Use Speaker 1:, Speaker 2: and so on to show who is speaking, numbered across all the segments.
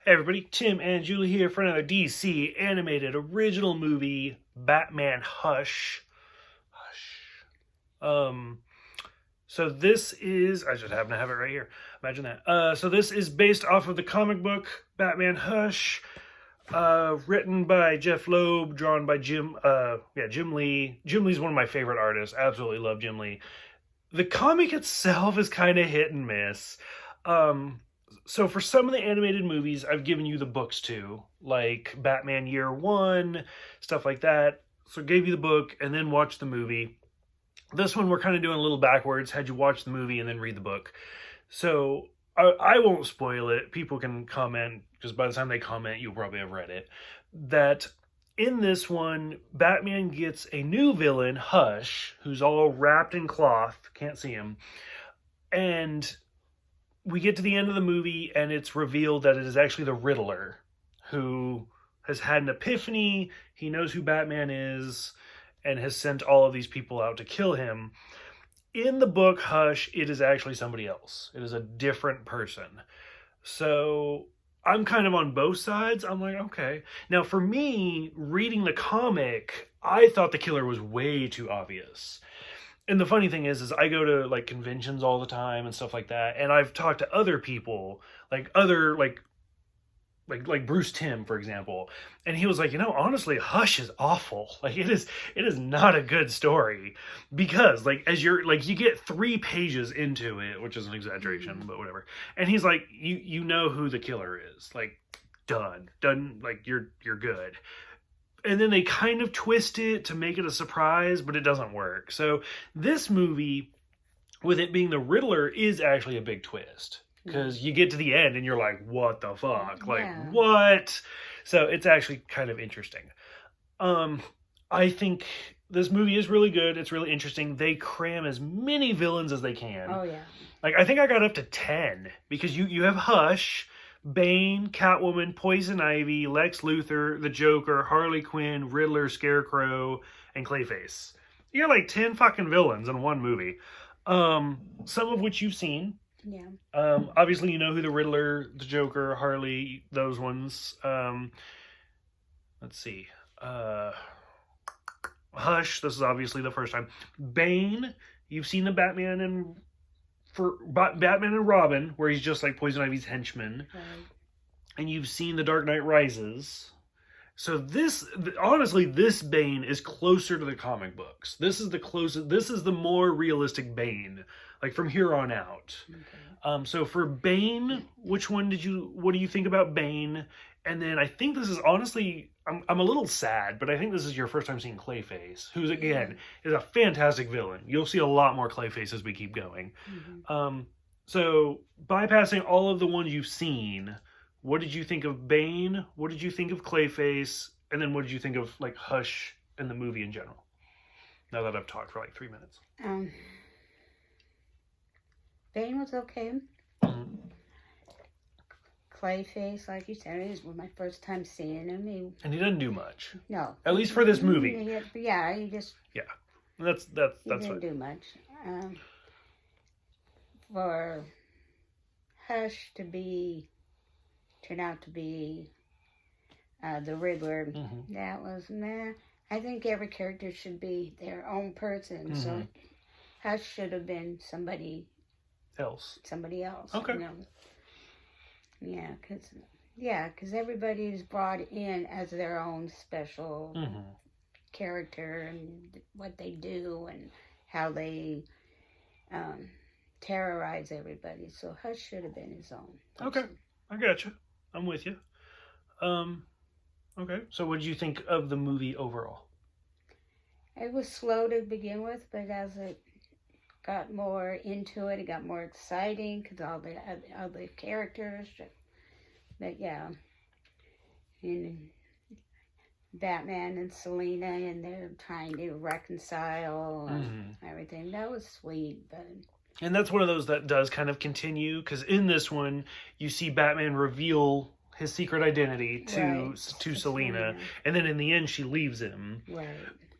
Speaker 1: Hey everybody, Tim and Julie here for another DC animated original movie, Batman Hush. Hush. So this is, I just happen to have it right here. Imagine that. So this is based off of the comic book Batman Hush, written by Jeff Loeb, drawn by Jim Lee. Jim Lee's one of my favorite artists. Absolutely love Jim Lee. The comic itself is kind of hit and miss. So for some of the animated movies, I've given you the books too, like Batman Year One, stuff like that. So gave you the book and then watch the movie. This one we're kind of doing a little backwards. Had you watch the movie and then read the book. So I won't spoil it. People can comment because by the time they comment, you'll probably have read it. That in this one, Batman gets a new villain, Hush, who's all wrapped in cloth. Can't see him. And we get to the end of the movie and it's revealed that it is actually the Riddler who has had an epiphany. He knows who Batman is and has sent all of these people out to kill him. In the book Hush, it is actually somebody else. It is a different person. So I'm kind of on both sides. I'm like, okay. Now for me, reading the comic, I thought the killer was way too obvious. And the funny thing is I go to like conventions all the time and stuff like that, and I've talked to other people, like other like Bruce Timm, for example, and he was like, honestly, Hush is awful. Like it is not a good story because like as you're like you get 3 pages into it, which is an exaggeration, but whatever. And he's like, you know who the killer is, like done, like you're good. And then they kind of twist it to make it a surprise, but it doesn't work. So this movie, with it being the Riddler, is actually a big twist. Because you get to the end and you're like, what the fuck? Like, what? So it's actually kind of interesting. I think this movie is really good. It's really interesting. They cram as many villains as they can.
Speaker 2: Oh, yeah.
Speaker 1: Like, I think I got up to 10. Because you have Hush, Bane, Catwoman, Poison Ivy, Lex Luthor, the Joker, Harley Quinn, Riddler, Scarecrow, and Clayface. You got like 10 fucking villains in one movie. Some of which you've seen.
Speaker 2: Yeah.
Speaker 1: Obviously you know who the Riddler, the Joker, Harley, those ones. Let's see. Hush, this is obviously the first time. Bane, you've seen the Batman and Robin, where he's just like Poison Ivy's henchman.
Speaker 2: Right.
Speaker 1: And you've seen The Dark Knight Rises. So honestly, this Bane is closer to the comic books. This is the more realistic Bane, like from here on out. Okay. So for Bane, what do you think about Bane? And then I think this is honestly, I'm a little sad, but I think this is your first time seeing Clayface, who's again is a fantastic villain. You'll see a lot more Clayface as we keep going. Mm-hmm. So bypassing all of the ones you've seen, what did you think of Bane? What did you think of Clayface? And then what did you think of like Hush and the movie in general? Now that I've talked for like 3 minutes.
Speaker 2: Bane was okay. Mm-hmm. Clayface, like you said, it was my first time seeing him.
Speaker 1: And he doesn't do much.
Speaker 2: No.
Speaker 1: At least for this movie.
Speaker 2: He just...
Speaker 1: Yeah. That's
Speaker 2: he didn't do much. For Hush to turn out to be the Riddler, that was, I think every character should be their own person. So Hush should have been somebody else.
Speaker 1: Okay.
Speaker 2: Because everybody is brought in as their own special character and what they do and how they terrorize everybody. So Hush should have been his own person.
Speaker 1: Okay, I gotcha. I'm with you. Okay, so what did you think of the movie overall?
Speaker 2: It was slow to begin with, but as it got more into it, it got more exciting because all the characters. But yeah, and Batman and Selina, and they're trying to reconcile and everything. That was sweet, but.
Speaker 1: And that's one of those that does kind of continue, because in this one, you see Batman reveal his secret identity to Selina, and then in the end, she leaves him.
Speaker 2: Right.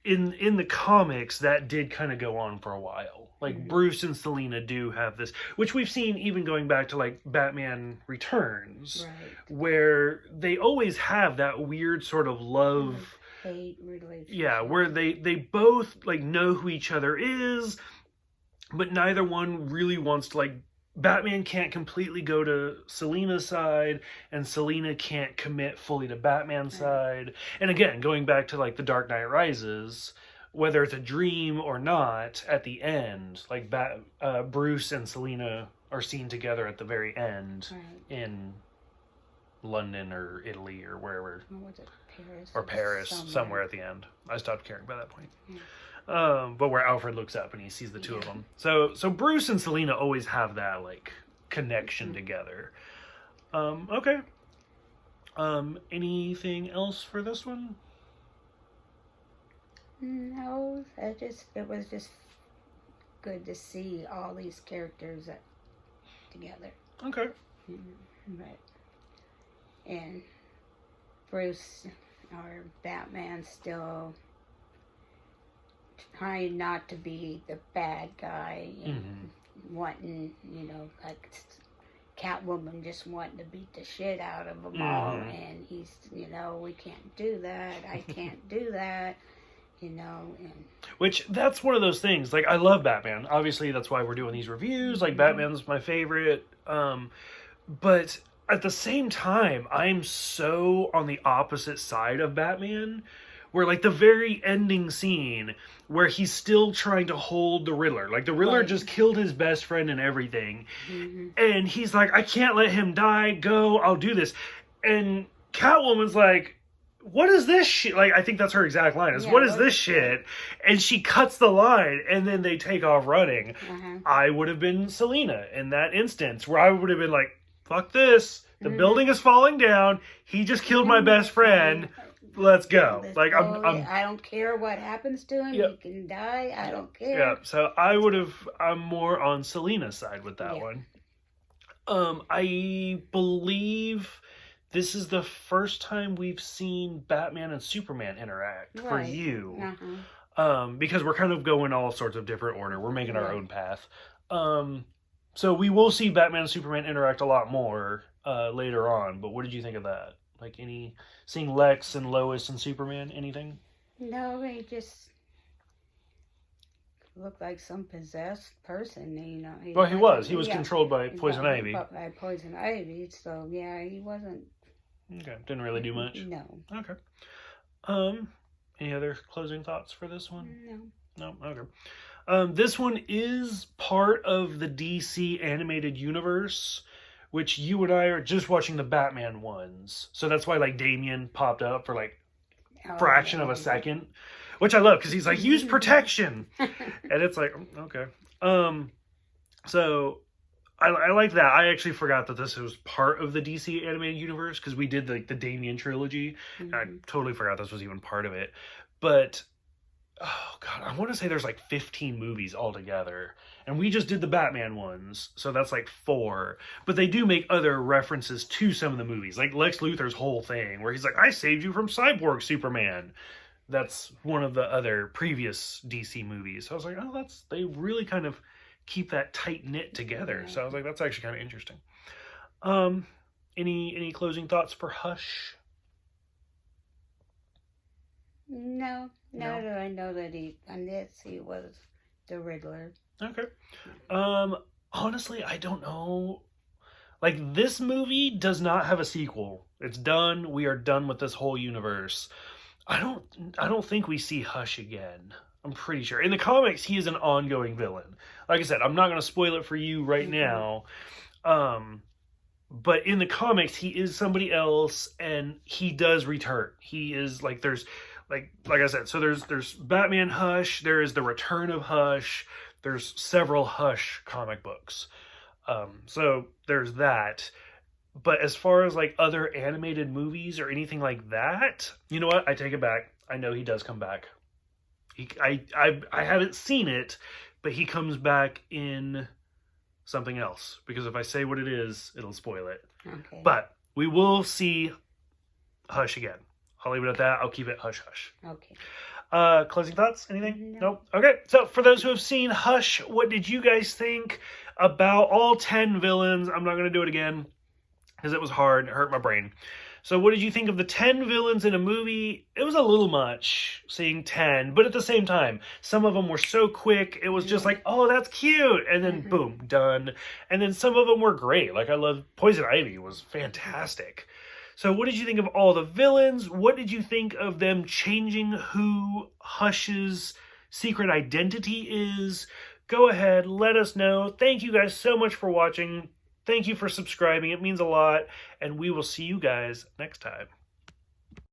Speaker 1: In the comics, that did kind of go on for a while. Like Bruce and Selina do have this, which we've seen even going back to like Batman Returns,
Speaker 2: Right.
Speaker 1: where they always have that weird sort of love,
Speaker 2: hate relationship.
Speaker 1: yeah, where they both like know who each other is, but neither one really wants to, like, Batman can't completely go to Selina's side, and Selina can't commit fully to Batman's side. And again, going back to like The Dark Knight Rises, whether it's a dream or not, at the end, like Bruce and Selina are seen together at the very end in London or Italy or wherever.
Speaker 2: What was it? Paris.
Speaker 1: Or Paris, somewhere at the end. I stopped caring by that point.
Speaker 2: Yeah.
Speaker 1: But where Alfred looks up and he sees the two of them. So Bruce and Selina always have that like connection together. Okay. Anything else for this one?
Speaker 2: No, it was just good to see all these characters together.
Speaker 1: Okay.
Speaker 2: Right. And Bruce, or Batman, still trying not to be the bad guy, and wanting, like Catwoman just wanting to beat the shit out of them all, and he's, we can't do that, I can't do that, and...
Speaker 1: Which, that's one of those things, like, I love Batman, obviously that's why we're doing these reviews, like, Batman's my favorite, but at the same time, I'm so on the opposite side of Batman, where, like, the very ending scene, where he's still trying to hold the Riddler. Like, the Riddler just killed his best friend and everything. And he's like, I can't let him die. Go, I'll do this. And Catwoman's like, what is this shit? Like, I think that's her exact line. Is, what is this shit? And she cuts the line, and then they take off running. I would have been Selina in that instance, where I would have been like, fuck this. The building is falling down. He just killed my best friend. Let's go. Like,
Speaker 2: I don't care what happens to him. He can die. I don't care.
Speaker 1: Yeah, so I'm more on Selina's side with that one. I believe this is the first time we've seen Batman and Superman interact for you. Because we're kind of going all sorts of different order. We're making our own path. So we will see Batman and Superman interact a lot more later on. But what did you think of that? Like, seeing Lex and Lois and Superman, anything?
Speaker 2: No, he just looked like some possessed person,
Speaker 1: Well, he was controlled by Poison Ivy.
Speaker 2: By Poison Ivy, so yeah, he wasn't...
Speaker 1: Okay, didn't really do much?
Speaker 2: No.
Speaker 1: Okay. Any other closing thoughts for this one?
Speaker 2: No.
Speaker 1: No? Okay. This one is part of the DC animated universe, which you and I are just watching the Batman ones. So that's why, like, Damian popped up for, like, fraction of a second. Which I love, because he's like, use protection! And it's like, okay. So, I like that. I actually forgot that this was part of the DC animated universe, because we did, like, the Damian trilogy. And I totally forgot this was even part of it. But... oh, God, I want to say there's like 15 movies altogether. And we just did the Batman ones, so that's like 4. But they do make other references to some of the movies. Like Lex Luthor's whole thing, where he's like, I saved you from Cyborg Superman. That's one of the other previous DC movies. So I was like, oh, they really kind of keep that tight-knit together. So I was like, that's actually kind of interesting. Any closing thoughts for Hush?
Speaker 2: No. Now that I know that he was the Riddler.
Speaker 1: Okay. Honestly, I don't know. Like, this movie does not have a sequel. It's done. We are done with this whole universe. I don't think we see Hush again. I'm pretty sure. In the comics, he is an ongoing villain. Like I said, I'm not going to spoil it for you right now. But in the comics, he is somebody else, and he does return. He is, like, there's... Like I said, so there's Batman Hush, there is the Return of Hush, there's several Hush comic books. So there's that. But as far as like other animated movies or anything like that, you know what? I take it back. I know he does come back. I haven't seen it, but he comes back in something else. Because if I say what it is, it'll spoil it.
Speaker 2: Okay.
Speaker 1: But we will see Hush again. I'll leave it at that. I'll keep it hush-hush.
Speaker 2: Okay.
Speaker 1: Closing thoughts? Anything?
Speaker 2: No.
Speaker 1: Nope. Okay. So for those who have seen Hush, what did you guys think about all 10 villains? I'm not going to do it again because it was hard. It hurt my brain. So what did you think of the 10 villains in a movie? It was a little much seeing 10, but at the same time, some of them were so quick. It was just like, oh, that's cute. And then boom, done. And then some of them were great. Like I love Poison Ivy was fantastic. So what did you think of all the villains? What did you think of them changing who Hush's secret identity is? Go ahead, let us know. Thank you guys so much for watching. Thank you for subscribing. It means a lot. And we will see you guys next time.